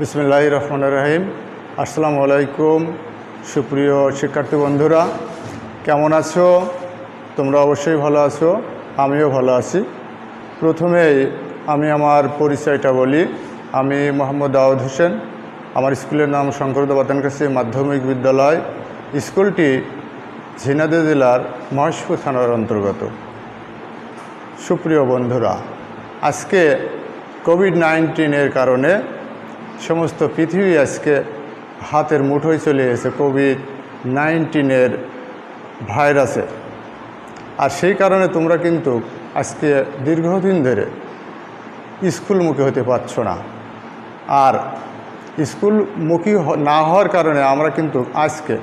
বিসমিল্লাহির রহমানির রহিম। আসসালামু আলাইকুম। সুপ্রিয় শিক্ষার্থী বন্ধুরা, কেমন আছো? তোমরা অবশ্যই ভালো আছো, আমিও ভালো আছি। প্রথমেই আমি আমার পরিচয়টা বলি। আমি মোহাম্মদ দাউদ হোসেন। আমার স্কুলের নাম শঙ্করদেব বাতানকাশী মাধ্যমিক বিদ্যালয়। স্কুলটি ঝিনাইদহ জেলার মহেশপুর থানার অন্তর্গত। সুপ্রিয় বন্ধুরা, আজকে কোভিড-19 কারণে সমস্ত পৃথিবী আজকে হাতের মুঠোয় চলে এসেছে কোভিড-19 ভাইরাসে। আর সেই কারণে তোমরা কিন্তু আজকে দীর্ঘদিন ধরে স্কুলমুখী হতে পারছো না। আর স্কুলমুখী না হওয়ার কারণে আমরা কিন্তু আজকে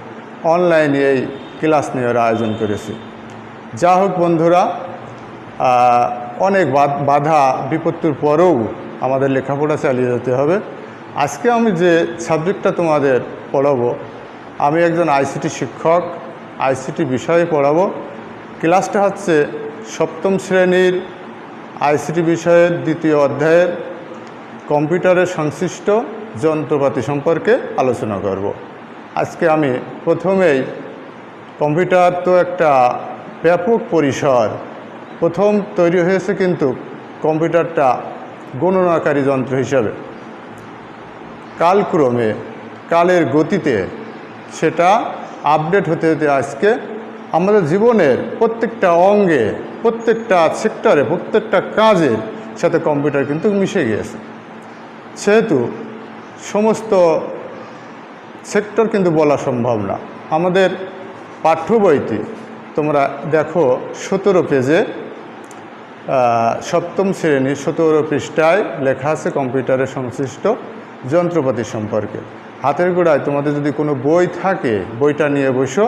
অনলাইনে এই ক্লাস নেওয়ার আয়োজন করেছি। যা হোক বন্ধুরা, অনেক বাধা বিপত্তির পরেও আমাদের লেখাপড়া চালিয়ে যেতে হবে। আজকে আমি যে সাবজেক্টটা তোমাদের পড়াবো, আমি একজন আইসিটি শিক্ষক, আইসিটি বিষয়ে পড়াবো। ক্লাসটা হচ্ছে সপ্তম শ্রেণীর আইসিটি বিষয়ের দ্বিতীয় অধ্যায়ের কম্পিউটারের সংশ্লিষ্ট যন্ত্রপাতি সম্পর্কে আলোচনা করব। আজকে আমি প্রথমেই, কম্পিউটার তো একটা ব্যাপক পরিসর। প্রথম তৈরি হয়েছে কিন্তু কম্পিউটারটা গণনাকারী যন্ত্র হিসাবে। কালক্রমে, কালের গতিতে সেটা আপডেট হতে হতে আজকে আমাদের জীবনের প্রত্যেকটা অঙ্গে, প্রত্যেকটা সেক্টরে, প্রত্যেকটা কাজের সাথে কম্পিউটার কিন্তু মিশে গিয়েছে। সেহেতু সমস্ত সেক্টর কিন্তু বলা সম্ভব না। আমাদের পাঠ্য বইটি তোমরা দেখো 17 পেজে, সপ্তম শ্রেণীর 17 পৃষ্ঠায় লেখা আছে কম্পিউটারের সংশ্লিষ্ট যন্ত্রপাতি সম্পর্কে। হাতের গোড়ায় তোমাদের যদি কোনো বই থাকে, বইটা নিয়ে বসো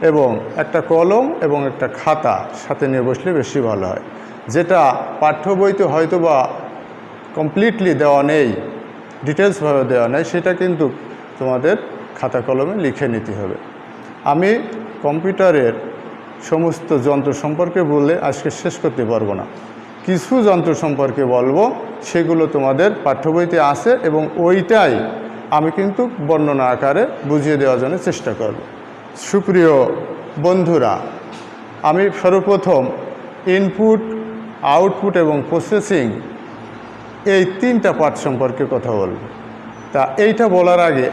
এবং একটা কলম এবং একটা খাতা সাথে নিয়ে বসলে বেশি ভালো হয়। যেটা পাঠ্য বইতে হয়তো বা কমপ্লিটলি দেওয়া নেই, ডিটেলসভাবে দেওয়া নেই, সেটা কিন্তু তোমাদের খাতা কলমে লিখে নিতে হবে। আমি কম্পিউটারের সমস্ত যন্ত্র সম্পর্কে বললে আজকে শেষ করতে পারবো না। কিছু যন্ত্র সম্পর্কে বলবো, সেগুলো তোমাদের পাঠ্য বইতে আছে এবং ওইটাই আমি কিন্তু বর্ণনা আকারে বুঝিয়ে দেওয়ার জন্য চেষ্টা করব। সুপ্রিয় বন্ধুরা, আমি সর্বপ্রথম ইনপুট, আউটপুট এবং প্রসেসিং এই 3টা পার্ট সম্পর্কে কথা বলব। তা এইটা বলার আগে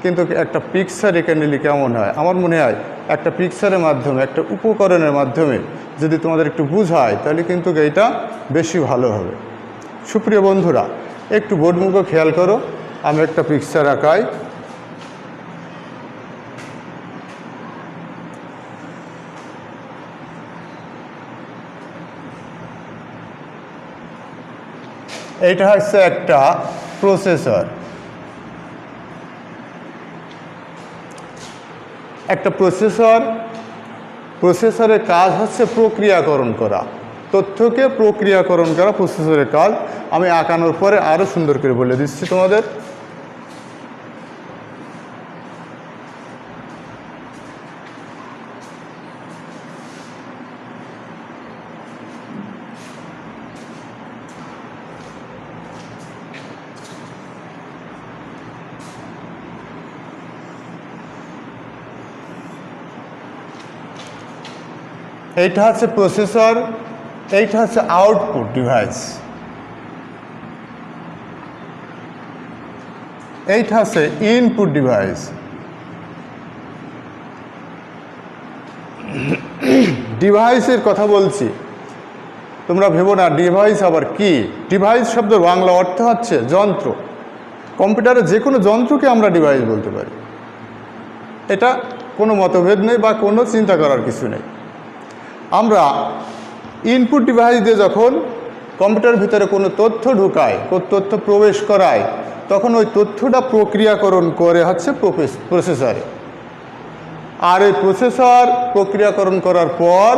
কিন্তু একটা পিকচার এখানে নিলে কেমন হয়? আমার মনে হয় একটা পিকচারের মাধ্যমে, একটা উপকরণের মাধ্যমে যদি তোমাদের একটু বুঝায়, তাহলে কিন্তু এইটা বেশি ভালো হবে। সুপ্রিয় বন্ধুরা, একটু বোর্ডমুখে খেয়াল করো। আমি একটা পিকচার আঁকাই। এইটা হচ্ছে একটা প্রসেসর। একটা প্রসেসরের কাজ হচ্ছে প্রক্রিয়াকরণ করা, তথ্যকে প্রক্রিয়াকরণ করা প্রসেসরের কাজ। আমি আঁকানোর পরে আরও সুন্দর করে বলে দিচ্ছি তোমাদের। এইটা হচ্ছে প্রসেসর, এইটা হচ্ছে আউটপুট ডিভাইস, এইটা হচ্ছে ইনপুট ডিভাইস। ডিভাইসের কথা বলছি, তোমরা ভেবো না ডিভাইস আবার কি। ডিভাইস শব্দের বাংলা অর্থ হচ্ছে যন্ত্র। কম্পিউটারে যে কোনো যন্ত্রকে আমরা ডিভাইস বলতে পারি। এটা কোনো মতভেদ নেই বা কোনো চিন্তা করার কিছু নেই। আমরা ইনপুট ডিভাইস দিয়ে যখন কম্পিউটারের ভিতরে কোনো তথ্য ঢুকায়, কোনো তথ্য প্রবেশ করায়, তখন ওই তথ্যটা প্রক্রিয়াকরণ করে হচ্ছে প্রসেসরে। আর এই প্রসেসর প্রক্রিয়াকরণ করার পর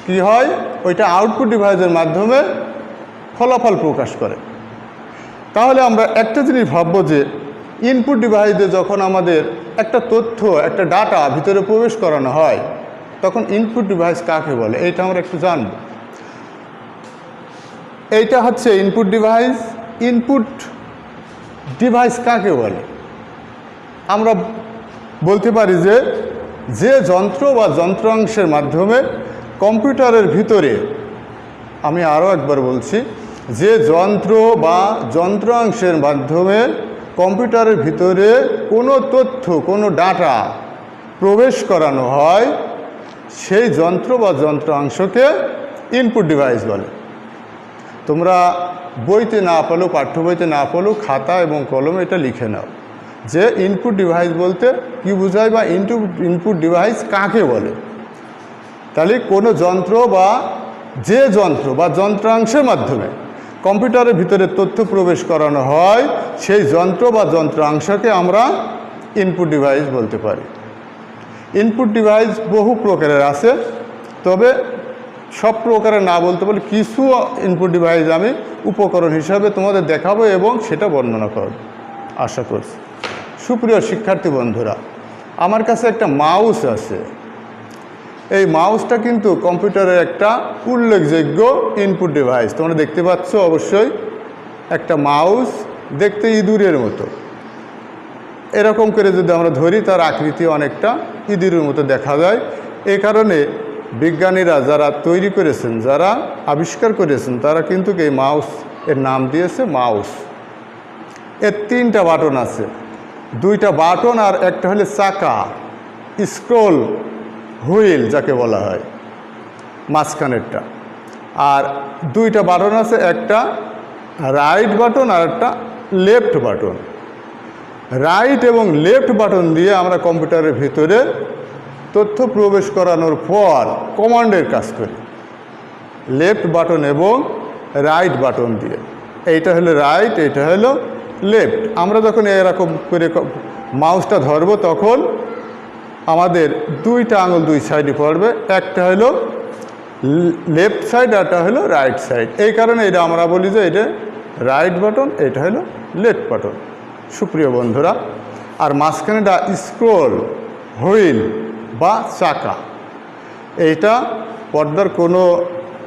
কি হয়, ওইটা আউটপুট ডিভাইসের মাধ্যমে ফলাফল প্রকাশ করে। তাহলে আমরা একটা জিনিস ভাববো যে ইনপুট ডিভাইস দিয়ে যখন আমাদের একটা তথ্য, একটা ডাটা ভিতরে প্রবেশ করানো হয়, তখন ইনপুট ডিভাইস কাকে বলে এইটা আমরা একটু জানব। এইটা হচ্ছে ইনপুট ডিভাইস। ইনপুট ডিভাইস কাকে বলে? আমরা বলতে পারি যে যন্ত্র বা যন্ত্রাংশের মাধ্যমে কম্পিউটারের ভিতরে, আমি আরও একবার বলছি, যে যন্ত্র বা যন্ত্রাংশের মাধ্যমে কম্পিউটারের ভিতরে কোনো তথ্য, কোনো ডাটা প্রবেশ করানো হয়, সেই যন্ত্র বা যন্ত্রাংশকে ইনপুট ডিভাইস বলে। তোমরা বইতে না পেলেও, পাঠ্য বইতে না পেলেও খাতা এবং কলমে এটা লিখে নাও যে ইনপুট ডিভাইস বলতে কি বোঝায় বা ইনপুট ডিভাইস কাকে বলে। তাহলে কোনো যন্ত্র বা যে যন্ত্র বা যন্ত্রাংশের মাধ্যমে কম্পিউটারের ভিতরে তথ্য প্রবেশ করানো হয়, সেই যন্ত্র বা যন্ত্রাংশকে আমরা ইনপুট ডিভাইস বলতে পারি। ইনপুট ডিভাইস বহু প্রকারের আছে, তবে সব প্রকারের না বলতে পারি, কিছু ইনপুট ডিভাইস আমি উপকরণ হিসাবে তোমাদের দেখাবো এবং সেটা বর্ণনা করব আশা করছি। সুপ্রিয় শিক্ষার্থী বন্ধুরা, আমার কাছে একটা মাউস আছে। এই মাউসটা কিন্তু কম্পিউটারের একটা উল্লেখযোগ্য ইনপুট ডিভাইস। তোমরা দেখতে পাচ্ছ অবশ্যই একটা মাউস, দেখতে ইঁদুরের মতো। এরকম করে যদি আমরা ধরি, তার আকৃতি অনেকটা ইঁদুরের মতো দেখা যায়। এই কারণে বিজ্ঞানীরা যারা তৈরি করেছেন, যারা আবিষ্কার করেছেন, তারা কিন্তু এই মাউস এর নাম দিয়েছে মাউস। এর 3টা বাটন আছে, 2টা বাটন আর একটা হলে চাকা, স্ক্রোল হুইল যাকে বলা হয়, মাঝখানেরটা। আর 2টা বাটন আছে, একটা রাইট বাটন আর একটা লেফট বাটন। রাইট এবং লেফট বাটন দিয়ে আমরা কম্পিউটারের ভিতরে তথ্য প্রবেশ করানোর পর কমান্ডের কাজ করি, লেফট বাটন এবং রাইট বাটন দিয়ে। এইটা হলো রাইট, এইটা হলো লেফট। আমরা যখন এরকম করে মাউসটা ধরবো, তখন আমাদের 2টা আঙুল 2 সাইডে পড়বে, একটা হলো লেফট সাইড আর একটা হলো রাইট সাইড। এই কারণে এটা আমরা বলি যে এটা রাইট বাটন, এটা হলো লেফট বাটন। সুপ্রিয় বন্ধুরা, আর মাঝখানেটা স্ক্রোল হুইল বা চাকা। এইটা পর্দার কোনো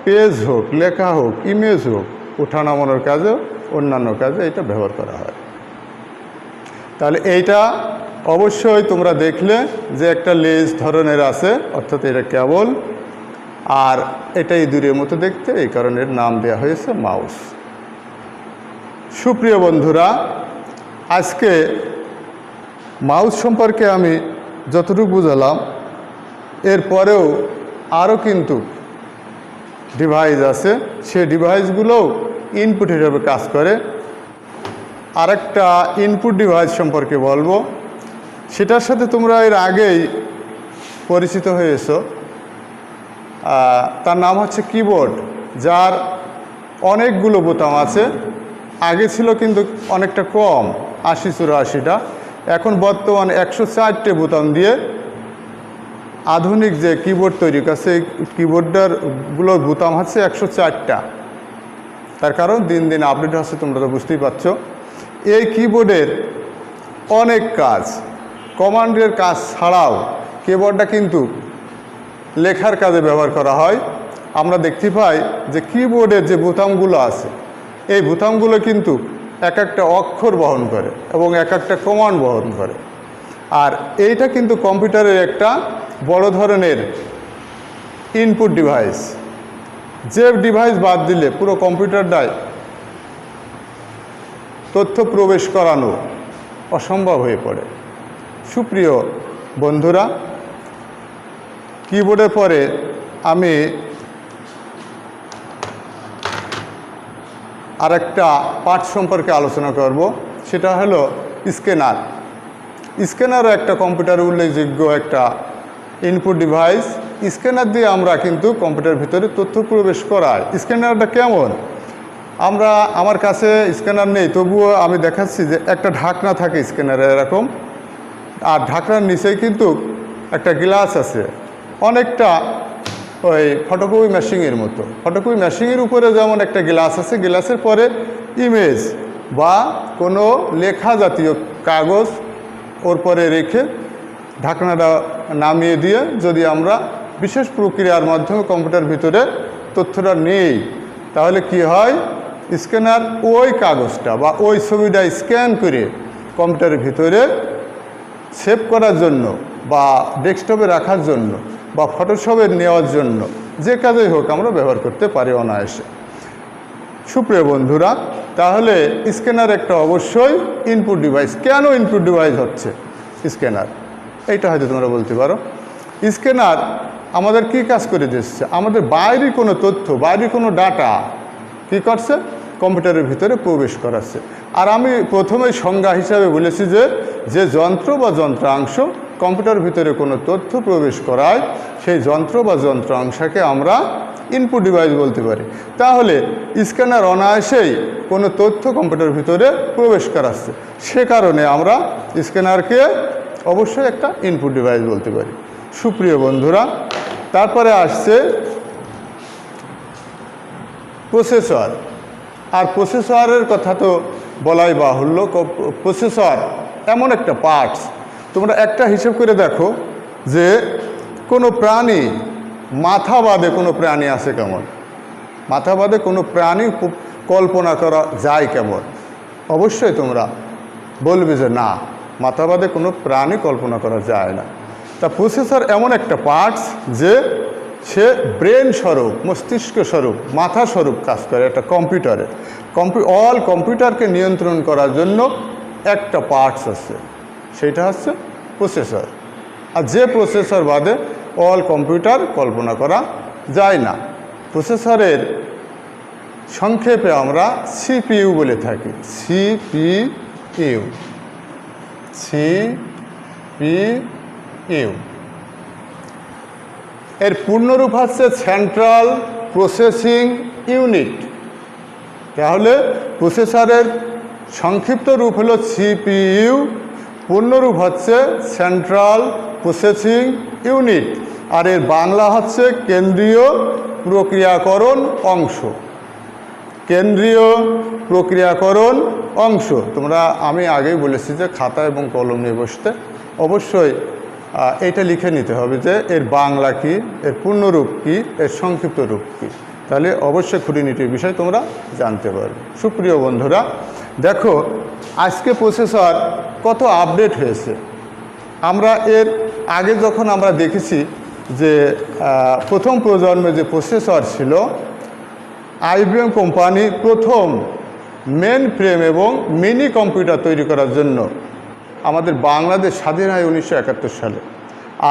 পেজ হোক, লেখা হোক, ইমেজ হোক, ওঠা নামানোর কাজে, অন্যান্য কাজে এটা ব্যবহার করা হয়। তাহলে এইটা অবশ্যই তোমরা দেখলে যে একটা লেজ ধরনের আছে, অর্থাৎ এটা কেবল, আর এটা ইঁদুরের মতো দেখতে, এই কারণে এর নাম দেওয়া হয়েছে মাউস। সুপ্রিয় বন্ধুরা, আজকে মাউস সম্পর্কে আমি যতটুকু বুঝালাম, এরপরেও আরও কিন্তু ডিভাইস আছে, সেই ডিভাইসগুলোও ইনপুট হিসাবে কাজ করে। আরেকটা ইনপুট ডিভাইস সম্পর্কে বলবো, সেটার সাথে তোমরা এর আগেই পরিচিত হয়েছো। তার নাম হচ্ছে কিবোর্ড, যার অনেকগুলো বোতাম আছে। আগে ছিল কিন্তু অনেকটা কম, 80-84টা। এখন বর্তমানে 104টে বোতাম দিয়ে আধুনিক যে কিবোর্ড তৈরি করছে, কিবোর্ডগুলোর বোতাম হচ্ছে 104টা। তার কারণ দিন দিন আপডেট হচ্ছে, তোমরা তো বুঝতেই পারছো। এই কিবোর্ডের অনেক কাজ, কমান্ডের কাজ ছাড়াও কিবোর্ডটা কিন্তু লেখার কাজে ব্যবহার করা হয়। আমরা দেখতে পাই যে কিবোর্ডের যে বোতামগুলো আছে, এই বোতামগুলো কিন্তু এক একটা অক্ষর বহন করে এবং এক একটা কমান্ড বহন করে। আর এইটা কিন্তু কম্পিউটারের একটা বড় ধরনের ইনপুট ডিভাইস, যে ডিভাইস বাদ দিলে পুরো কম্পিউটারটায় তথ্য প্রবেশ করানো অসম্ভব হয়ে পড়ে। সুপ্রিয় বন্ধুরা, কিবোর্ডের পরে আমি আরেকটা পার্ট সম্পর্কে আলোচনা করব, সেটা হলো স্ক্যানার। স্ক্যানারও একটা কম্পিউটারে উল্লেখযোগ্য একটা ইনপুট ডিভাইস। স্ক্যানার দিয়ে আমরা কিন্তু কম্পিউটারের ভিতরে তথ্য প্রবেশ করাই। স্ক্যানারটা কেমন? আমার কাছে স্ক্যানার নেই, তবুও আমি দেখাচ্ছি যে একটা ঢাকনা থাকে স্ক্যানারে এরকম, আর ঢাকনার নিচেই কিন্তু একটা গ্লাস আছে, অনেকটা ওই ফটোকপি মেশিনের মতো। ফটোকপি মেশিনের উপরে যেমন একটা গ্লাস আছে, গ্লাসের পরে ইমেজ বা কোনো লেখা জাতীয় কাগজ ওর পরে রেখে ঢাকনাটা নামিয়ে দিয়ে যদি আমরা বিশেষ প্রক্রিয়ার মাধ্যমে কম্পিউটার ভিতরে তথ্যটা নেই, তাহলে কি হয়, স্ক্যানার ওই কাগজটা বা ওই ছবিটা স্ক্যান করে কম্পিউটারের ভিতরে সেভ করার জন্য বা ডেস্কটপে রাখার জন্য বা ফটোশপে নেওয়ার জন্য যে কাজেই হোক আমরা ব্যবহার করতে পারি অনায়াসে। সুপ্রিয় বন্ধুরা, তাহলে স্ক্যানার একটা অবশ্যই ইনপুট ডিভাইস। কেন ইনপুট ডিভাইস হচ্ছে স্ক্যানার, এইটা হয়তো তোমরা বলতে পারো। স্ক্যানার আমাদের কি কাজ করে দিচ্ছে? আমাদের বাইরের কোনো তথ্য, বাইরের কোনো ডাটা কি করছে? কম্পিউটারের ভিতরে প্রবেশ করাচ্ছে। আর আমি প্রথমেই সংজ্ঞা হিসাবে বলেছি যে যন্ত্র বা যন্ত্রাংশ কম্পিউটারের ভিতরে কোনো তথ্য প্রবেশ করায় সেই যন্ত্র বা যন্ত্রাংশকে আমরা ইনপুট ডিভাইস বলতে পারি। তাহলে স্ক্যানার অনায়াসেই কোনো তথ্য কম্পিউটারের ভিতরে প্রবেশ করাচ্ছে, সে কারণে আমরা স্ক্যানারকে অবশ্যই একটা ইনপুট ডিভাইস বলতে পারি। সুপ্রিয় বন্ধুরা, তারপরে আসছে প্রসেসর। আর প্রসেসরের কথা তো বলাই বাহুল্য। প্রসেসর এমন একটা পার্টস, তোমরা একটা হিসেব করে দেখো যে কোনো প্রাণী, মাথা বাদে কোনো প্রাণী আছে কেমন? মাথা বাদে কোনো প্রাণী কল্পনা করা যায় কেমন? অবশ্যই তোমরা বলবে যে না, মাথা বাদে কোনো প্রাণী কল্পনা করা যায় না। তা প্রসেসর এমন একটা পার্টস যে সে ব্রেন স্বরূপ, মস্তিষ্ক স্বরূপ, মাথা স্বরূপ কাজ করে একটা কম্পিউটারে। অল কম্পিউটারকে নিয়ন্ত্রণ করার জন্য একটা পার্টস আছে, সেটা হচ্ছে প্রসেসর। আর যে প্রসেসর বাদে অল কম্পিউটার কল্পনা করা যায় না। প্রসেসরের সংক্ষেপে আমরা সিপিইউ বলে থাকি। সিপিইউ, সিপিইউ এর পূর্ণরূপ হচ্ছে সেন্ট্রাল প্রসেসিং ইউনিট। তাহলে প্রসেসরের সংক্ষিপ্ত রূপ হলো সিপিইউ, পূর্ণরূপ হচ্ছে সেন্ট্রাল প্রসেসিং ইউনিট, আর এর বাংলা হচ্ছে কেন্দ্রীয় প্রক্রিয়াকরণ অংশ। কেন্দ্রীয় প্রক্রিয়াকরণ অংশ। তোমরা আমি আগেই বলেছি যে খাতা এবং কলম নিয়ে বসতে অবশ্যই এইটা লিখে নিতে হবে যে এর বাংলা কি, এর পূর্ণরূপ কি, এর সংক্ষিপ্ত রূপ কী। তাহলে অবশ্যই খুঁটিনাটির বিষয় তোমরা জানতে পারবে। সুপ্রিয় বন্ধুরা, দেখো আজকে প্রসেসর কত আপডেট হয়েছে। আমরা এর আগে যখন আমরা দেখেছি যে প্রথম প্রজন্মে যে প্রসেসর ছিল, আইবিএম কোম্পানি প্রথম মেন ফ্রেম এবং মিনি কম্পিউটার তৈরি করার জন্য আমাদের বাংলাদেশ স্বাধীন হয় 1971 সালে।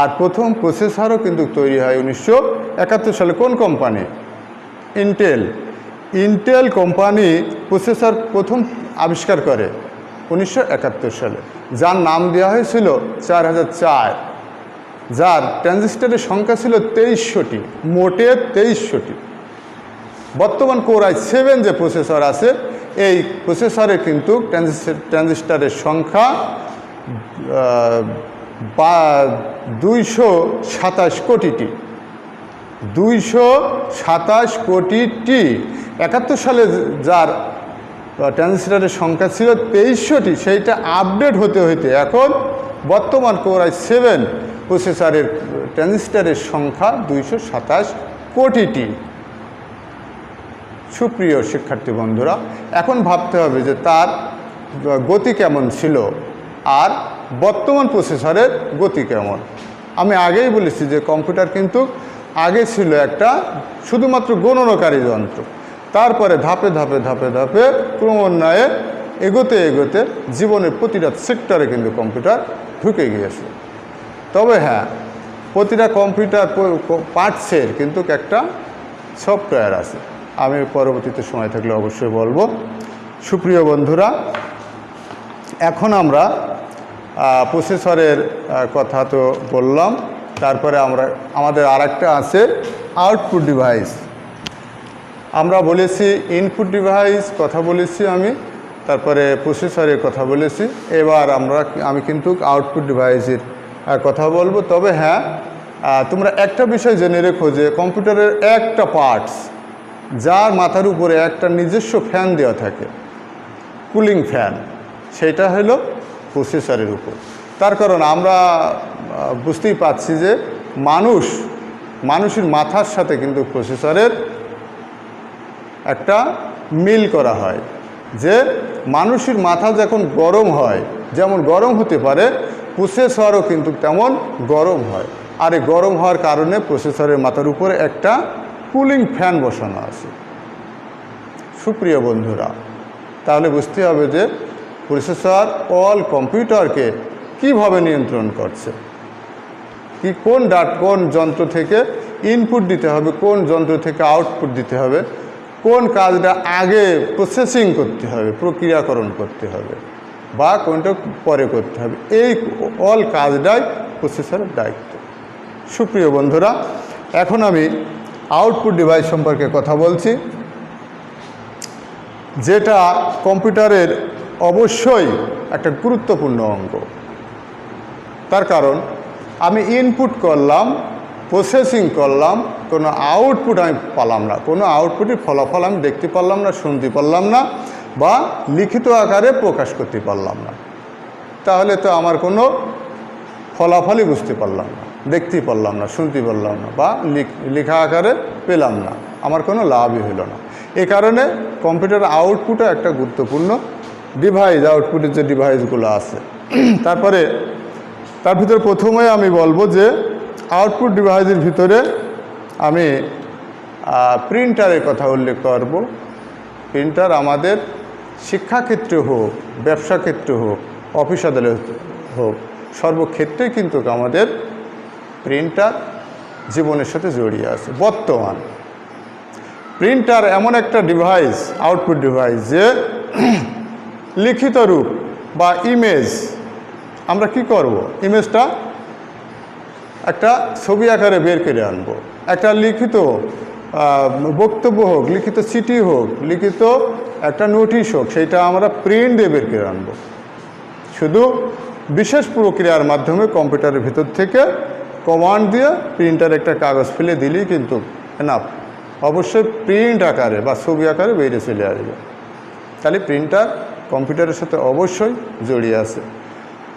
আর প্রথম প্রসেসরও কিন্তু তৈরি হয় 1971 সালে। কোন কোম্পানি? ইন্টেল কোম্পানি প্রসেসর প্রথম আবিষ্কার করে 1971 সালে, যার নাম দেওয়া হয়েছিল 4004, যার ট্রানজিস্টরের সংখ্যা ছিল 2300টি, মোটে 2300টি। বর্তমান কোর i7 যে প্রসেসর আছে, এই প্রসেসরে কিন্তু ট্রানজিস্টরের সংখ্যা 227 কোটিটি। 227 কোটিটি। 71 সালে যার ট্রানজিস্টরের সংখ্যা ছিল 2300টি, সেইটা আপডেট হতে হতে এখন বর্তমান কোর i7 প্রসেসরের ট্রানজিস্টরের সংখ্যা 227 কোটিটি। সুপ্রিয় শিক্ষার্থী বন্ধুরা, এখন ভাবতে হবে যে তার গতি কেমন ছিল আর বর্তমান প্রসেসরের গতি কেমন। আমি আগেই বলেছি যে কম্পিউটার কিন্তু আগে ছিল একটা শুধুমাত্র গণনাকারী যন্ত্র, তারপরে ধাপে ধাপে ধাপে ধাপে ক্রমান্বয়ে এগোতে এগোতে জীবনের প্রতিটা সেক্টরে কিন্তু কম্পিউটার ঢুকে গিয়েছে। তবে হ্যাঁ, প্রতিটা কম্পিউটার পার্টসের কিন্তু একটা সফটওয়্যার আছে, আমি পরবর্তীতে সময় থাকলে অবশ্যই বলবো। সুপ্রিয় বন্ধুরা, এখন আমরা প্রসেসরের কথা তো বললাম, তারপরে আমাদের আরেকটা আছে আউটপুট ডিভাইস। আমরা বলেছি ইনপুট ডিভাইস কথা বলেছি আমি, তারপরে প্রসেসরের কথা বলেছি। এবার আমি কিন্তু আউটপুট ডিভাইসের কথা বলবো। তবে হ্যাঁ, তোমরা একটা বিষয় জেনে রেখো যে কম্পিউটারের একটা পার্টস, যার মাথার উপরে একটা নিজস্ব ফ্যান দেওয়া থাকে, কুলিং ফ্যান, সেটা হলো প্রসেসরের উপর। তার কারণ আমরা বুঝতেই পারছি যে মানুষের মাথার সাথে কিন্তু প্রসেসরের একটা মিল করা হয় যে মানুষের মাথা যখন গরম হয়, যেমন গরম হতে পারে, প্রসেসরও কিন্তু তেমন গরম হয়। আর এই গরম হওয়ার কারণে প্রসেসরের মাথার উপরে একটা কুলিং ফ্যান বসানো আছে। সুপ্রিয় বন্ধুরা, তাহলে বুঝতে হবে যে প্রসেসর অল কম্পিউটারকে কিভাবে নিয়ন্ত্রণ করছে, কোন যন্ত্র থেকে ইনপুট দিতে হবে, কোন যন্ত্র থেকে আউটপুট দিতে হবে, কোন কাজটা আগে প্রসেসিং করতে হবে, প্রক্রিয়াকরণ করতে হবে, বা কোনটা পরে করতে হবে, এই অল কাজটাই প্রসেসরের দায়িত্ব। সুপ্রিয় বন্ধুরা, এখন আমি আউটপুট ডিভাইস সম্পর্কে কথা বলছি, যেটা কম্পিউটারের অবশ্যই একটা গুরুত্বপূর্ণ অঙ্গ। তার কারণ আমি ইনপুট করলাম, প্রসেসিং করলাম, কোনো আউটপুট আমি পেলাম না, কোনো আউটপুটের ফলাফল আমি দেখতে পারলাম না, শুনতে পারলাম না, বা লিখিত আকারে প্রকাশ করতে পারলাম না, তাহলে তো আমার কোনো ফলাফলই বুঝতে পারলাম না, দেখতে পারলাম না, শুনতে পারলাম না, বা লেখা আকারে পেলাম না, আমার কোনো লাভই হলো না। এই কারণে কম্পিউটার আউটপুটও একটা গুরুত্বপূর্ণ ডিভাইস, আউটপুটের যে ডিভাইসগুলো আছে। তারপরে তার ভিতরে প্রথমে আমি বলবো যে আউটপুট ডিভাইসের ভিতরে আমি প্রিন্টারের কথা উল্লেখ করব। প্রিন্টার আমাদের শিক্ষাক্ষেত্রে হোক, ব্যবসা ক্ষেত্রে হোক, অফিস আদালত হোক, সর্বক্ষেত্রেই কিন্তু আমাদের প্রিন্টার জীবনের সাথে জড়িয়ে আছে। বর্তমান প্রিন্টার এমন একটা ডিভাইস, আউটপুট ডিভাইস, যে লিখিত রূপ বা ইমেজ, আমরা কি করব, ইমেজটা একটা ছবি আকারে বের করে আনবো, একটা লিখিত বক্তব্য হোক, লিখিত চিঠি হোক, লিখিত একটা নোটিশ হোক, সেইটা আমরা প্রিন্ট দিয়ে বের করে আনবো। শুধু বিশেষ প্রক্রিয়ার মাধ্যমে কম্পিউটারের ভিতর থেকে কমান্ড দিয়ে প্রিন্টার একটা কাগজ ফেলে দিলেই কিন্তু এনাফ, অবশ্যই প্রিন্ট আকারে বা ছবি আকারে বেরিয়ে চলে আসবে। তাহলে প্রিন্টার কম্পিউটারের সাথে অবশ্যই জড়িয়ে আছে।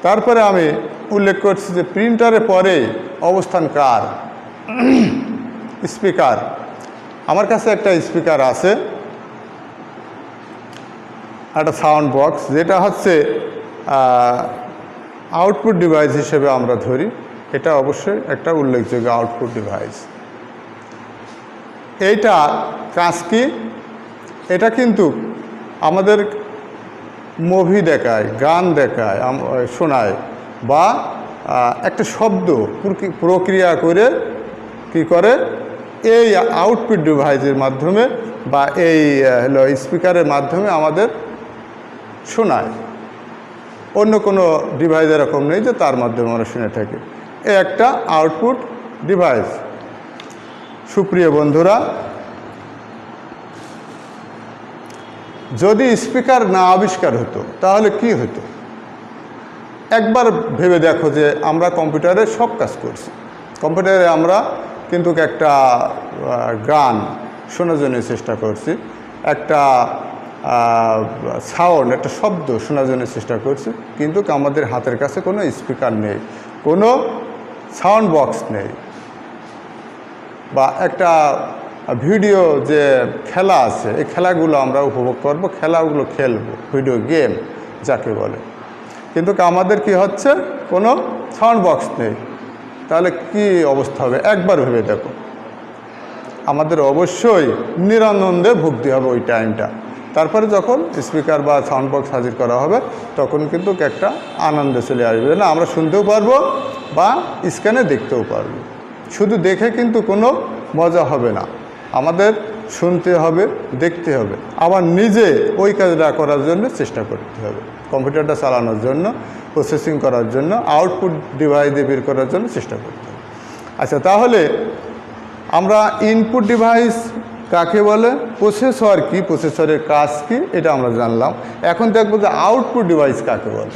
তারপরে আমি উল্লেখ করছি যে প্রিন্টারের পরে অবস্থান কার, স্পিকার। আমার কাছে একটা স্পিকার আছে, একটা সাউন্ড বক্স, যেটা হচ্ছে আউটপুট ডিভাইস হিসেবে আমরা ধরি। এটা অবশ্যই একটা উল্লেখযোগ্য আউটপুট ডিভাইস। এইটা কাজ কি, এটা কিন্তু আমাদের মুভি দেখায়, গান দেখায়, শোনায়, বা একটা শব্দ প্রক্রিয়া করে কি করে এই আউটপুট ডিভাইসের মাধ্যমে বা এই স্পিকারের মাধ্যমে আমাদের শোনায়। অন্য কোনো ডিভাইস এরকম নেই যে তার মাধ্যমে আমরা শুনে থাকি। এই একটা আউটপুট ডিভাইস। সুপ্রিয় বন্ধুরা, যদি স্পিকার না আবিষ্কার হতো তাহলে কি হতো? একবার ভেবে দেখো যে আমরা কম্পিউটারে সব কাজ করছি, কম্পিউটারে আমরা কিন্তু একটা গান শোনার জন্য চেষ্টা করছি, একটা সাউন্ড, একটা শব্দ শোনার জন্য চেষ্টা করছি, কিন্তু আমাদের হাতের কাছে কোনো স্পিকার নেই, কোনো সাউন্ড বক্স নেই, বা একটা ভিডিও যে খেলা আছে এই খেলাগুলো আমরা উপভোগ করব, খেলাগুলো খেলবো, ভিডিও গেম যাকে বলে, কিন্তু আমাদের কি হচ্ছে, কোনো সাউন্ড বক্স নেই। তাহলে কি অবস্থা হবে একবার ভেবে দেখো। আমাদের অবশ্যই নিরানন্দে ভুগতে হবে ওই টাইমটা। তারপরে যখন স্পিকার বা সাউন্ড বক্স হাজির করা হবে তখন কিন্তু একটা আনন্দে চলে আসবে, না আমরা শুনতেও পারবো বা স্ক্যানে দেখতেও পারবো। শুধু দেখে কিন্তু কোনো মজা হবে না, আমাদের শুনতে হবে, দেখতে হবে, আবার নিজে ওই কাজটা করার জন্য চেষ্টা করতে হবে, কম্পিউটারটা চালানোর জন্য, প্রসেসিং করার জন্য, আউটপুট ডিভাইস দিয়ে বের করার জন্য চেষ্টা করতে হবে। আচ্ছা, তাহলে আমরা ইনপুট ডিভাইস কাকে বলে, প্রসেসর কি, প্রসেসরের কাজ কি, এটা আমরা জানলাম। এখন দেখবো যে আউটপুট ডিভাইস কাকে বলে।